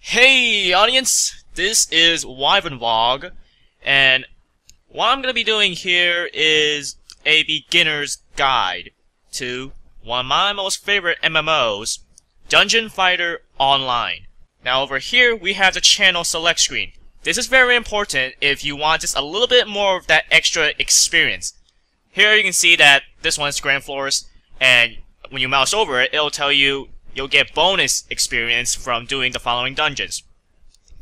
Hey audience, this is Wyvernvlog, and what I'm gonna be doing here is a beginner's guide to one of my most favorite MMOs, Dungeon Fighter Online. Now over here we have the channel select screen. This is very important if you want just a little bit more of that extra experience. Here you can see that this one's Grand Floors, and when you mouse over it, it'll tell you you'll get bonus experience from doing the following dungeons.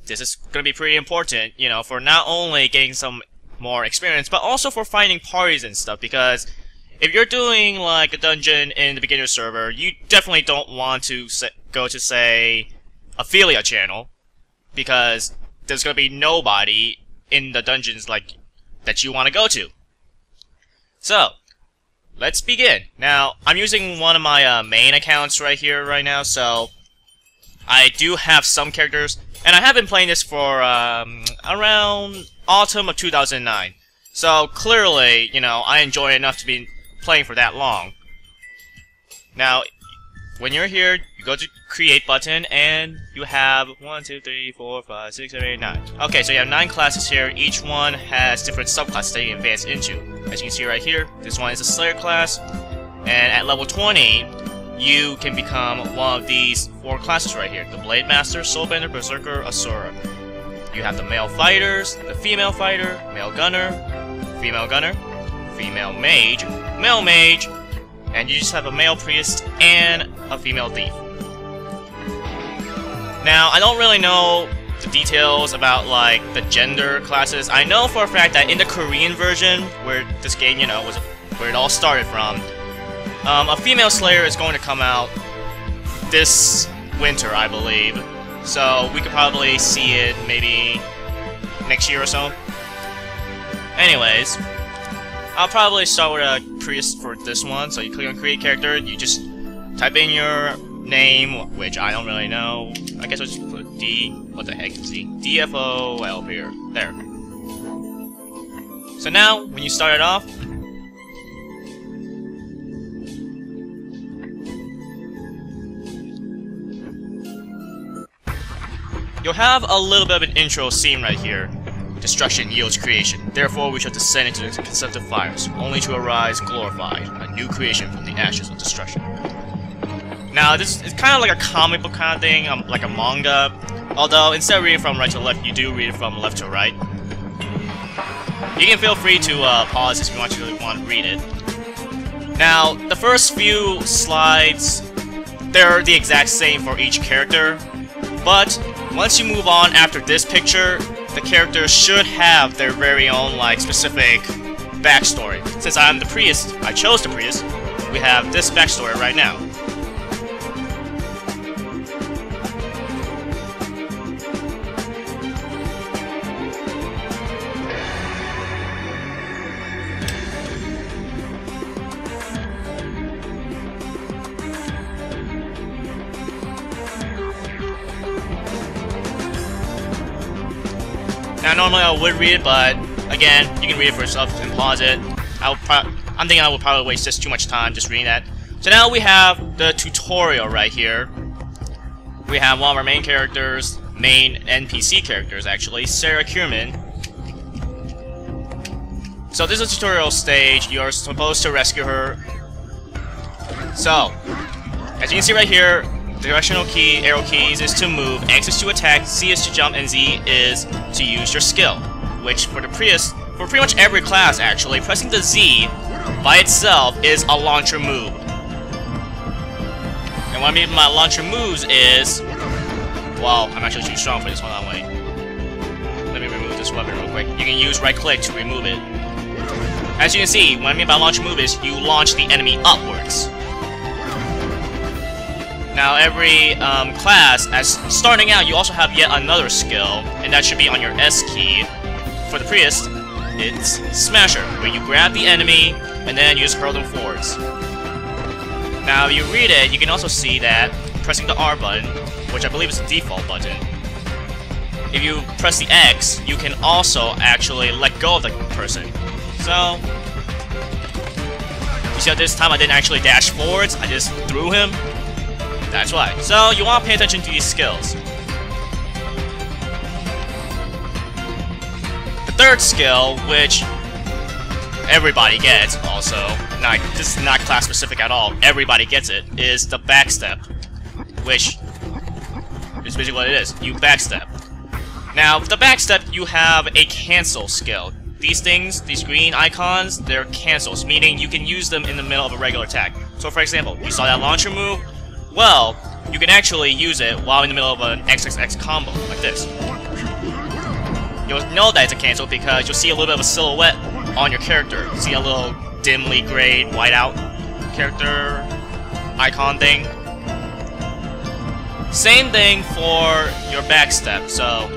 This is going to be pretty important, you know, for not only getting some more experience, but also for finding parties and stuff, because if you're doing like a dungeon in the beginner server, you definitely don't want to go to, say, affiliate channel, because there's going to be nobody in the dungeons like that you want to go to. So, let's begin. Now, I'm using one of my main accounts right now, so I do have some characters, and I have been playing this for around autumn of 2009. So clearly, you know, I enjoy it enough to be playing for that long. Now, when you're here, you go to create button, and you have 1, 2, 3, 4, 5, 6, 7, 8, 9. Okay, so you have 9 classes here. Each one has different subclasses that you can advance into. As you can see right here, this one is a Slayer class, and at level 20, you can become one of these 4 classes right here: the Blade Master, Soulbender, Berserker, Asura. You have the male fighters, the female fighter, male gunner, female mage, male mage, and you just have a male priest and a female thief. Now, I don't really know the details about like the gender classes. I know for a fact that in the Korean version, where this game, you know, was where it all started from, a female Slayer is going to come out this winter, I believe. So we could probably see it maybe next year or so. Anyways, I'll probably start with a priest for this one. So you click on create character, you just type in your name, which I don't really know. I guess I'll just put D. What the heck is D? DFO up here. There. So now, when you start it off, you'll have a little bit of an intro scene right here. Destruction yields creation. Therefore, we shall descend into the consumptive fires, only to arise glorified, a new creation from the ashes of destruction. Now, this is kind of like a comic book kind of thing, like a manga. Although, instead of reading from right to left, you do read it from left to right. You can feel free to pause if you really want to read it. Now, the first few slides, they're the exact same for each character. But, once you move on after this picture, the characters should have their very own, like, specific backstory. Since I'm the priest, I chose the priest, we have this backstory right now. Now, normally I would read it, but again, you can read it for yourself and pause it. I'm thinking I would probably waste just too much time just reading that. So now we have the tutorial right here. We have one of our main characters, main NPC characters actually, Sarah Kierman. So this is a tutorial stage. You're supposed to rescue her. So, as you can see right here, directional key, arrow keys is to move, X is to attack, C is to jump, and Z is to use your skill. Which, for the priest, for pretty much every class actually, pressing the Z by itself is a launcher move. And what I mean by my launcher moves is... well, I'm actually too strong for this one, wait. Let me remove this weapon real quick. You can use right click to remove it. As you can see, what I mean by launcher move is you launch the enemy upwards. Now, every class, as starting out, you also have yet another skill, and that should be on your S key. For the priest, it's Smasher, where you grab the enemy, and then you just hurl them forwards. Now, if you read it, you can also see that pressing the R button, which I believe is the default button, if you press the X, you can also actually let go of the person. So, you see how this time I didn't actually dash forwards, I just threw him? That's why. So you want to pay attention to these skills. third skill, which everybody gets also, this is not class specific at all, everybody gets it, is the backstep, which is basically what it is. You backstep. Now, with the backstep, you have a cancel skill. These things, these green icons, they're cancels, meaning you can use them in the middle of a regular attack. So for example, you saw that launcher move? Well, you can actually use it while in the middle of an XXX combo, like this. You'll know that it's a cancel because you'll see a little bit of a silhouette on your character. See a little dimly grayed, whiteout character icon thing. Same thing for your backstep, so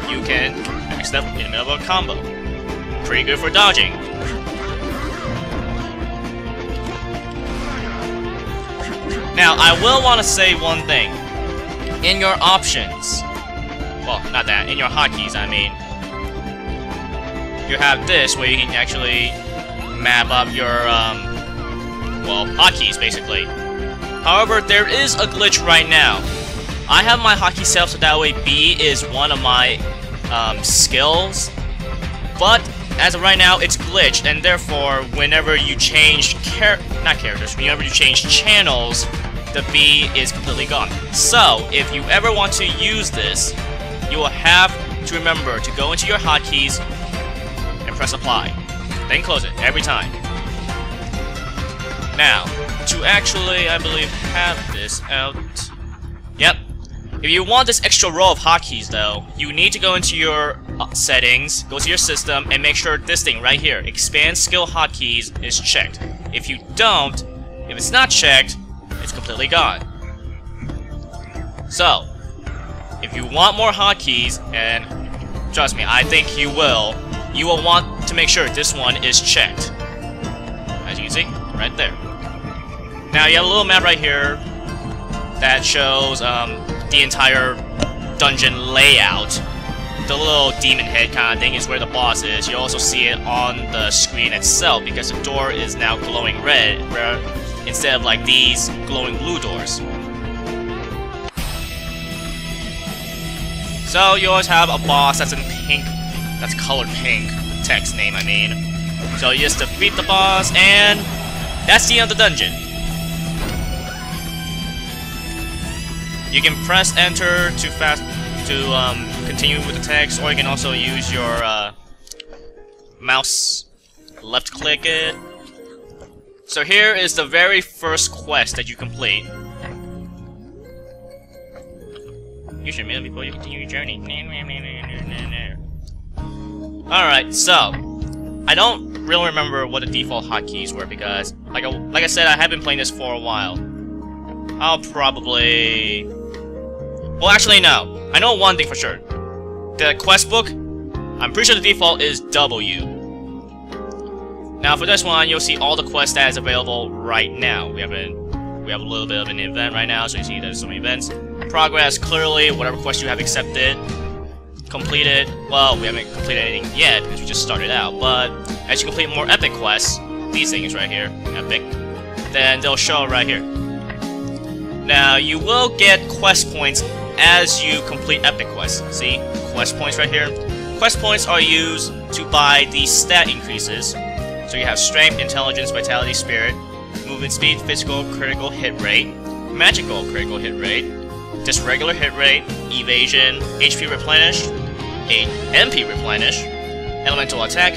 you can backstep in the middle of a combo. Pretty good for dodging. Now, I will want to say one thing. In your options, well, not that, in your hotkeys, I mean, you have this where you can actually map up your, well, hotkeys, basically. However, there is a glitch right now. I have my hotkey set up so that way B is one of my skills, but as of right now, it's glitched, and therefore, whenever you change whenever you change channels, the B is completely gone. So, if you ever want to use this, you will have to remember to go into your hotkeys and press apply. Then close it, every time. Now, to actually, I believe, have this out... Yep. If you want this extra row of hotkeys, though, you need to go into your settings, go to your system, and make sure this thing right here, expand skill hotkeys, is checked. If you don't, if it's not checked, it's completely gone. So, if you want more hotkeys, and trust me, I think you will want to make sure this one is checked. As you can see, right there. Now, you have a little map right here that shows the entire dungeon layout. The little demon head kind of thing is where the boss is. You also see it on the screen itself because the door is now glowing red, where instead of like these glowing blue doors. So you always have a boss that's in pink, that's colored pink, text name I mean. So you just defeat the boss, and that's the end of the dungeon. You can press enter to continue with the text, or you can also use your mouse, left click it. So here is the very first quest that you complete. You should mail before you continue your journey. Alright, so I don't really remember what the default hotkeys were because, like I said, I have been playing this for a while. I'll probably... Well, actually, no. I know one thing for sure. The quest book, I'm pretty sure the default is W. Now, for this one, you'll see all the quests that is available right now. We have a little bit of an event right now, so you see there's so many events. Progress, clearly, whatever quest you have accepted, completed. Well, we haven't completed anything yet because we just started out, but as you complete more epic quests, these things right here, epic, then they'll show right here. Now, you will get quest points as you complete epic quests. See? Quest points right here. Quest points are used to buy the stat increases. So you have strength, intelligence, vitality, spirit, movement speed, physical critical hit rate, magical critical hit rate, just regular hit rate, evasion, HP replenish, MP replenish, elemental attack,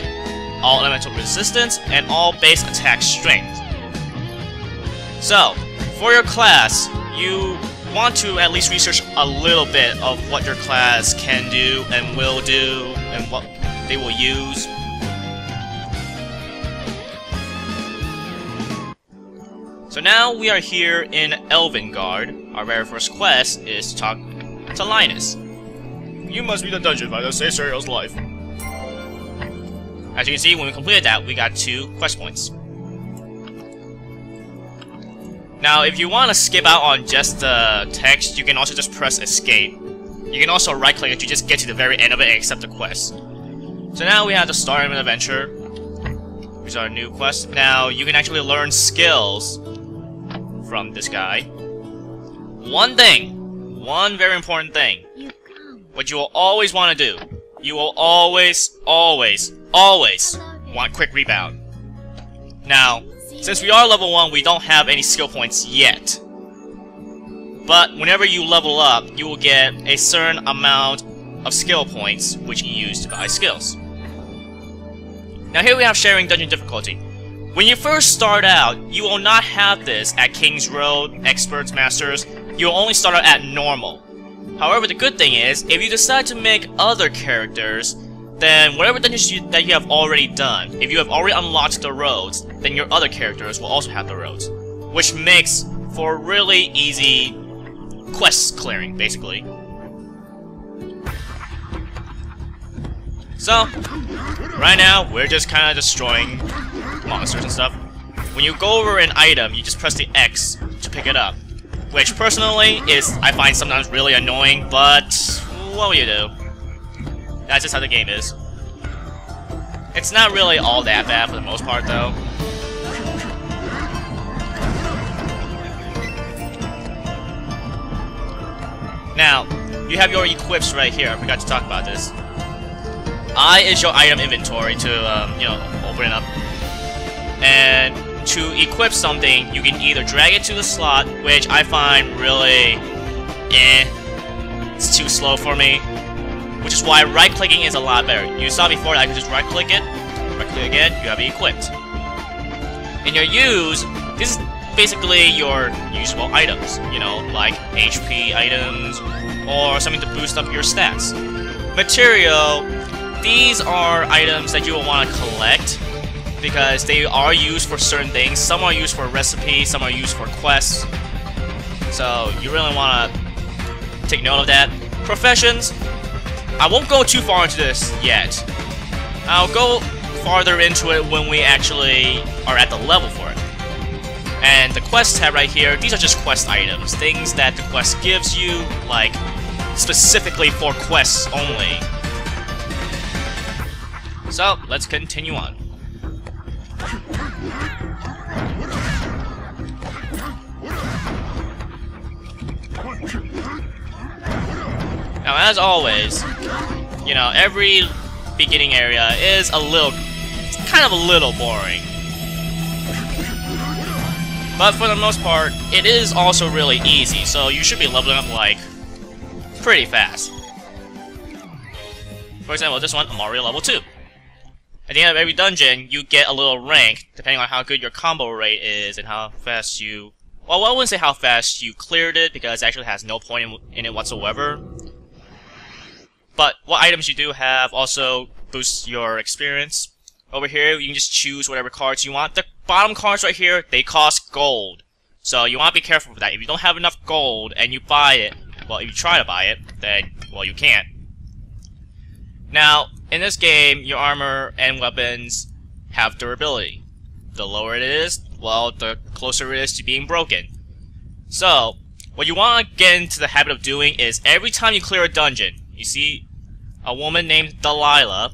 all elemental resistance, and all base attack strength. So, for your class, you want to at least research a little bit of what your class can do and will do and what they will use. So now we are here in Elvengard. Our very first quest is to talk to Linus. You must be the dungeon fighter to save Serial's life. As you can see, when we completed that, we got 2 quest points. Now, if you want to skip out on just the text, you can also just press escape. You can also right-click it to just get to the very end of it and accept the quest. So now we have the start of an adventure. Here's our new quest. Now, you can actually learn skills from this guy. One very important thing, what you will always want to do, you will always want quick rebound. Now, since we are level 1, we don't have any skill points yet. But whenever you level up, you will get a certain amount of skill points, which you use to buy skills. Now here we have sharing dungeon difficulty. When you first start out, you will not have this at King's Road, Experts, Masters. You will only start out at normal. However, the good thing is, if you decide to make other characters, then whatever dungeons that you have already done, if you have already unlocked the roads, then your other characters will also have the roads. Which makes for really easy quest clearing, basically. So, right now, we're just kind of destroying monsters and stuff. When you go over an item, you just press the X to pick it up. Which, personally, I find sometimes really annoying, but what will you do? That's just how the game is. It's not really all that bad for the most part, though. Now, you have your equips right here. I forgot to talk about this. I is your item inventory to, you know, open it up. And to equip something, you can either drag it to the slot, which I find really, it's too slow for me. Which is why right-clicking is a lot better. You saw before that I could just right-click it, right-click again, you have it equipped. In your use, this is basically your usable items, you know, like HP items, or something to boost up your stats. Material, these are items that you will want to collect, because they are used for certain things. Some are used for recipes, some are used for quests. So you really want to take note of that. Professions, I won't go too far into this yet. I'll go farther into it when we actually are at the level for it. And the quest tab right here, these are just quest items. Things that the quest gives you, like, specifically for quests only. So, let's continue on. Now, as always, you know, every beginning area is kind of a little boring. But for the most part, it is also really easy, so you should be leveling up, like, pretty fast. For example, this one, Mario level 2. At the end of every dungeon, you get a little rank, depending on how good your combo rate is and how fast you... Well, I wouldn't say how fast you cleared it, because it actually has no point in it whatsoever. But what items you do have also boosts your experience. Over here, you can just choose whatever cards you want. The bottom cards right here, they cost gold. So you want to be careful with that. If you don't have enough gold and you buy it, well, if you try to buy it, then, well, you can't. Now, in this game, your armor and weapons have durability. The lower it is, well, the closer it is to being broken. So, what you want to get into the habit of doing is every time you clear a dungeon, you see a woman named Delilah,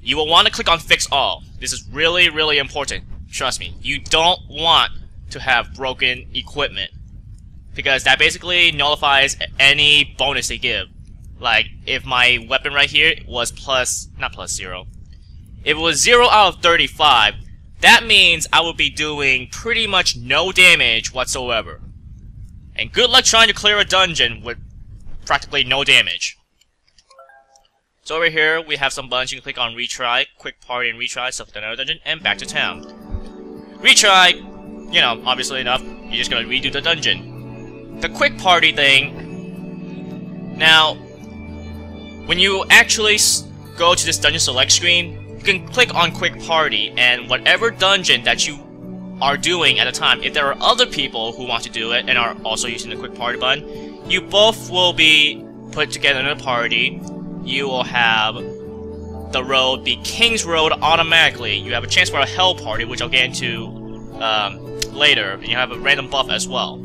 you will want to click on Fix All. This is really, really important. Trust me, you don't want to have broken equipment, because that basically nullifies any bonus they give. Like, if my weapon right here was not plus 0. If it was 0 out of 35, that means I would be doing pretty much no damage whatsoever. And good luck trying to clear a dungeon with practically no damage. So over here, we have some buttons. You can click on Retry, Quick Party and Retry, select another dungeon, and back to town. Retry, you know, obviously enough, you're just gonna redo the dungeon. The Quick Party thing, now, when you actually go to this dungeon select screen, you can click on Quick Party, and whatever dungeon that you are doing at a time, if there are other people who want to do it and are also using the Quick Party button, you both will be put together in a party. You will have the road be King's Road automatically. You have a chance for a Hell Party, which I'll get into later, and you have a random buff as well.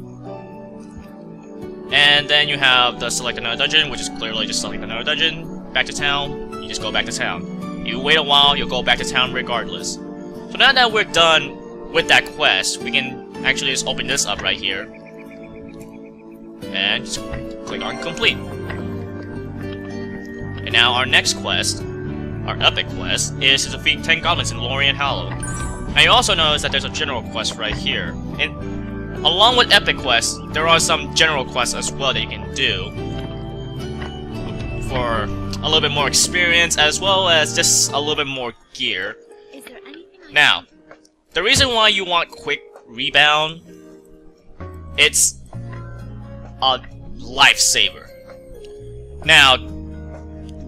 And then you have the Select Another Dungeon, which is clearly just select another dungeon. Back to town, you just go back to town. You wait a while, you'll go back to town regardless. So now that we're done with that quest, we can actually just open this up right here. And just click on Complete. And And now our next quest, our epic quest, is to defeat 10 goblins in Lorien Hollow. Now you also notice that there's a general quest right here. And along with epic quests, there are some general quests as well that you can do for a little bit more experience, as well as just a little bit more gear. Now, the reason why you want quick rebound, it's a lifesaver. Now,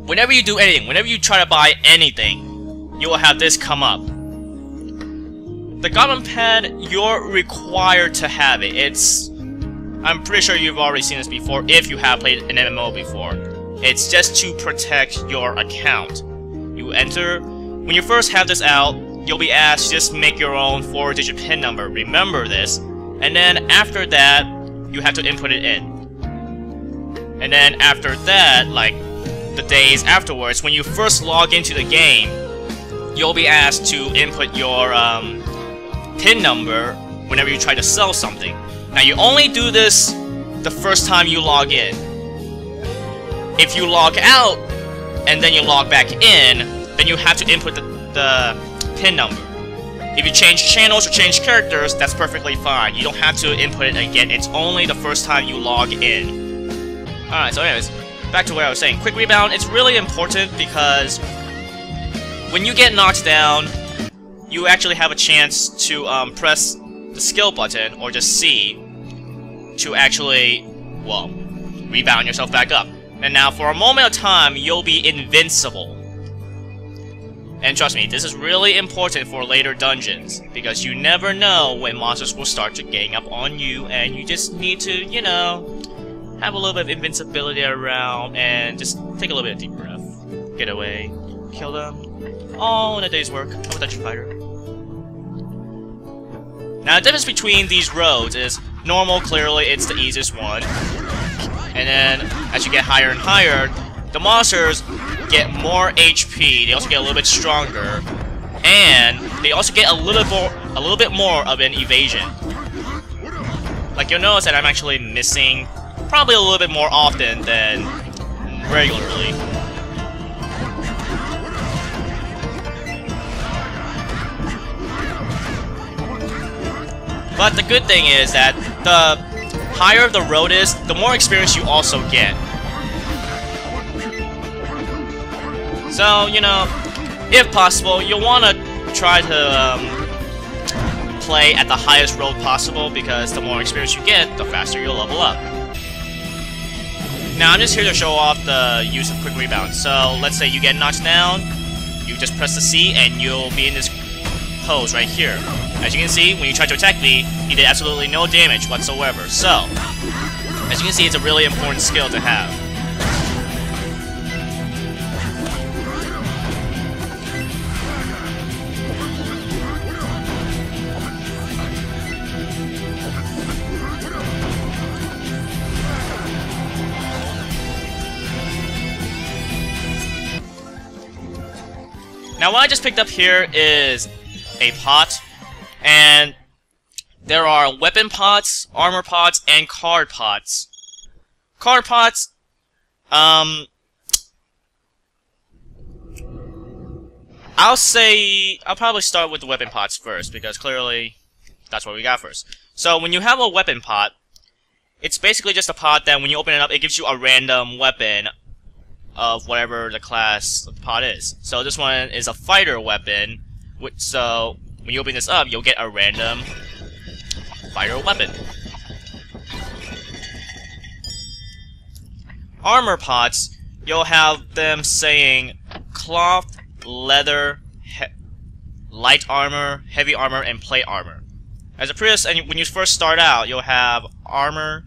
whenever you do anything, whenever you try to buy anything, you will have this come up. The Goblin Pad, you're required to have it. I'm pretty sure you've already seen this before if you have played an MMO before. It's just to protect your account. You enter, when you first have this out, you'll be asked to just make your own 4-digit PIN number. Remember this. And then after that, you have to input it in. And then after that, like the days afterwards, when you first log into the game, you'll be asked to input your PIN number whenever you try to sell something. Now you only do this the first time you log in. If you log out and then you log back in, then you have to input the PIN number. If you change channels or change characters, that's perfectly fine. You don't have to input it again. It's only the first time you log in. Alright, so anyways, back to what I was saying. Quick rebound, it's really important because when you get knocked down, you actually have a chance to press the skill button, or just C, to actually, well, rebound yourself back up. And now, for a moment of time, you'll be invincible. And trust me, this is really important for later dungeons, because you never know when monsters will start to gang up on you, and you just need to, you know, have a little bit of invincibility around, and just take a little bit of deep breath. Get away. Kill them. All in a day's work of a dungeon fighter. Now, the difference between these roads is normal, clearly, it's the easiest one. And then, as you get higher and higher, the monsters get more HP, they also get a little bit stronger, and they also get a little bit more of an evasion. Like, you'll notice that I'm actually missing probably a little bit more often than regularly. But the good thing is that the higher the road is, the more experience you also get. So, you know, if possible, you'll want to try to play at the highest road possible, because the more experience you get, the faster you'll level up. Now, I'm just here to show off the use of quick rebound. So, let's say you get knocked down, you just press the C, and you'll be in this pose right here. As you can see, when you try to attack me, he did absolutely no damage whatsoever. So, as you can see, it's a really important skill to have. Now, what I just picked up here is a pot, and there are weapon pots, armor pots, and card pots. Card pots, I'll probably start with the weapon pots first, because clearly that's what we got first. So when you have a weapon pot, it's basically just a pot that when you open it up, it gives you a random weapon of whatever the class of the pot is. So this one is a fighter weapon, so when you open this up, you'll get a random fighter weapon. Armor pots, you'll have them saying cloth, leather, light armor, heavy armor, and plate armor. As a priest, and when you first start out, you'll have armor,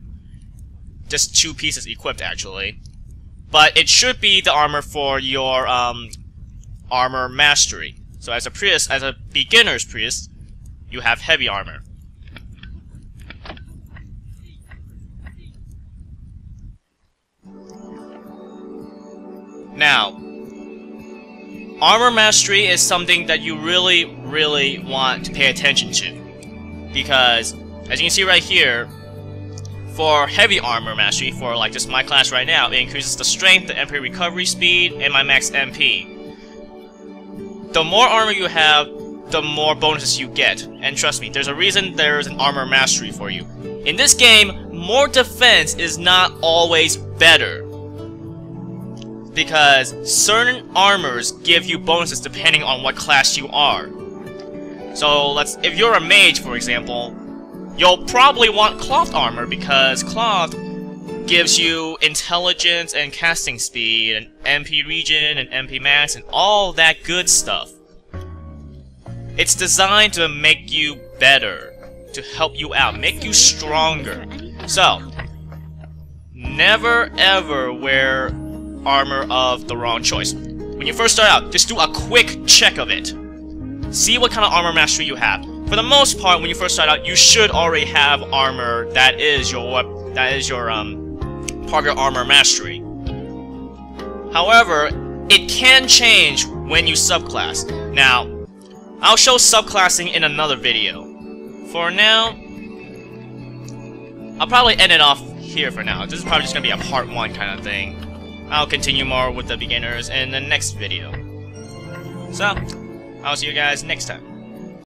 just 2 pieces equipped actually. But it should be the armor for your armor mastery. So as a priest, as a beginner's priest, you have heavy armor. Now, armor mastery is something that you really want to pay attention to. Because, as you can see right here, For heavy armor mastery, for like just my class right now, it increases the strength, the MP recovery speed, and my max MP. The more armor you have, the more bonuses you get. And trust me, there's a reason there's an armor mastery for you. In this game, more defense is not always better, because certain armors give you bonuses depending on what class you are. So if you're a mage, for example, you'll probably want cloth armor, because cloth gives you intelligence and casting speed, and MP regen, and MP max, and all that good stuff. It's designed to make you better, to help you out, make you stronger. So, never ever wear armor of the wrong choice. When you first start out, just do a quick check of it. See what kind of armor mastery you have. For the most part, when you first start out, you should already have armor that is your part of your armor mastery. However, it can change when you subclass. Now, I'll show subclassing in another video. For now, I'll probably end it off here for now. This is probably just gonna be a part 1 kind of thing. I'll continue more with the beginners in the next video. So, I'll see you guys next time.